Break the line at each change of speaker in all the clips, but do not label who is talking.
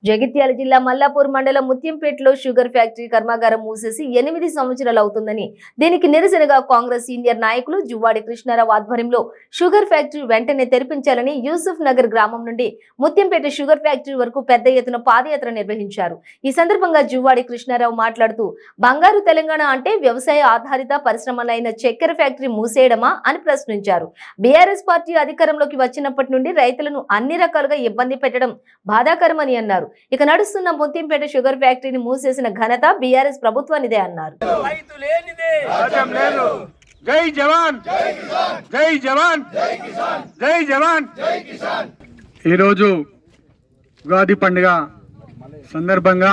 జగిత్యాల జిల్లా మల్లాపూర్ మండలం ముత్యంపేటలో sugar factory కర్మాగారం మూసేసి 8 సంవత్సరాలు అవుతుందని దీనికి నిరసనగా కాంగ్రెస్ సీనియర్ నాయకులు జువ్వాడి కృష్ణారావు ఆధ్వర్యంలో షుగర్ ఫ్యాక్టరీ వెంటనే తెరిపించాలని యూసుఫ్ నగర్ గ్రామం నుండి ముత్యంపేట షుగర్ ఫ్యాక్టరీ వరకు పెద్ద ఎత్తున పాదయాత్ర నిర్వహించారు. ఈ సందర్భంగా జువ్వాడి కృష్ణారావు మాట్లాడుతూ బంగారు తెలంగాణ అంటే వ్యవసాయ ఆధారిత పరిశ్రమలైన చక్కెర ఫ్యాక్టరీ మూసేయడమా అని ప్రశ్నించారు. బీఆర్ఎస్ పార్టీ అధికారంలోకి వచ్చినప్పటి నుండి రైతులను అన్ని రకాలుగా ఇబ్బంది పెట్టడం బాధాకరమని అన్నారు. ఇక నడుస్తున్న ముత్యంపేట షుగర్ ఫ్యాక్టరీని మూసేసిన ఘనత బీఆర్ఎస్ ప్రభుత్వానిదే అన్నారు.
జై జవాన్ జై జవాన్ జై జవాన్. ఈరోజు ఉగాది పండుగ సందర్భంగా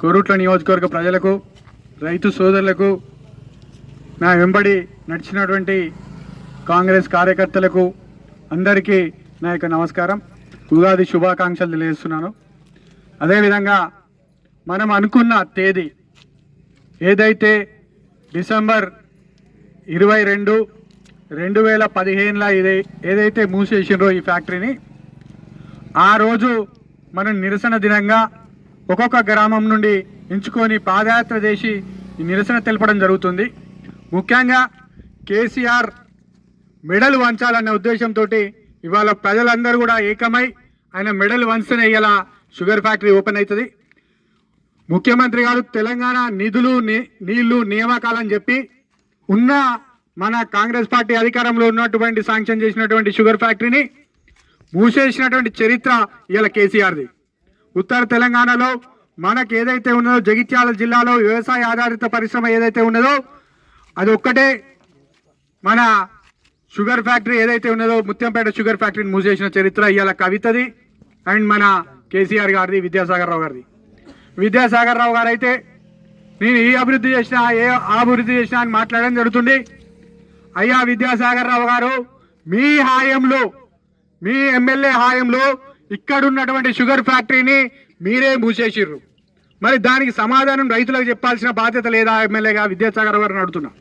కోరుట్ల నియోజకవర్గ ప్రజలకు, రైతు సోదరులకు, నా వెంబడి నడిచినటువంటి కాంగ్రెస్ కార్యకర్తలకు అందరికీ నా యొక్క నమస్కారం, ఉగాది శుభాకాంక్షలు తెలియజేస్తున్నాను. అదేవిధంగా మనం అనుకున్న తేదీ ఏదైతే డిసెంబర్ 22, 2015లో ఏదైతే మూసేసినో ఈ ఫ్యాక్టరీని, ఆ రోజు మనం నిరసన దినంగా ఒక్కొక్క గ్రామం నుండి ఎంచుకొని పాదయాత్ర చేసి ఈ నిరసన తెలపడం జరుగుతుంది. ముఖ్యంగా కేసీఆర్ మెడలు వంచాలనే ఉద్దేశంతో ఇవాళ ప్రజలందరూ కూడా ఏకమై ఆయన మెడల్ వంచనే ఇలా షుగర్ ఫ్యాక్టరీ ఓపెన్ అవుతుంది. ముఖ్యమంత్రి గారు తెలంగాణ నిధులు, నీళ్లు, నియామకాలని చెప్పి ఉన్న మన కాంగ్రెస్ పార్టీ అధికారంలో ఉన్నటువంటి శాంక్షన్ చేసినటువంటి షుగర్ ఫ్యాక్టరీని మూసేసినటువంటి చరిత్ర ఇలా కేసీఆర్ది. ఉత్తర తెలంగాణలో మనకు ఏదైతే ఉన్నదో జగిత్యాల జిల్లాలో వ్యవసాయ ఆధారిత పరిశ్రమ ఏదైతే ఉన్నదో అది ఒక్కటే మన షుగర్ ఫ్యాక్టరీ ఏదైతే ఉన్నదో ముత్యంపేట షుగర్ ఫ్యాక్టరీని మూసేసిన చరిత్ర ఇవాళ కవితది అండ్ మన కేసీఆర్ గారిది, విద్యాసాగర్ రావు గారిది. విద్యాసాగర్ రావు గారు అయితే నేను ఈ అభివృద్ధి చేసినా అభివృద్ధి చేసినా అని మాట్లాడడం జరుగుతుంది. అయ్యా విద్యాసాగర్ రావు గారు, మీ హాయంలో, మీ ఎమ్మెల్యే హాయంలో ఇక్కడున్నటువంటి షుగర్ ఫ్యాక్టరీని మీరే మూసేసిర్రు. మరి దానికి సమాధానం రైతులకు చెప్పాల్సిన బాధ్యత లేదా ఎమ్మెల్యేగా విద్యాసాగర్ రావు గారిని అడుగుతున్నా.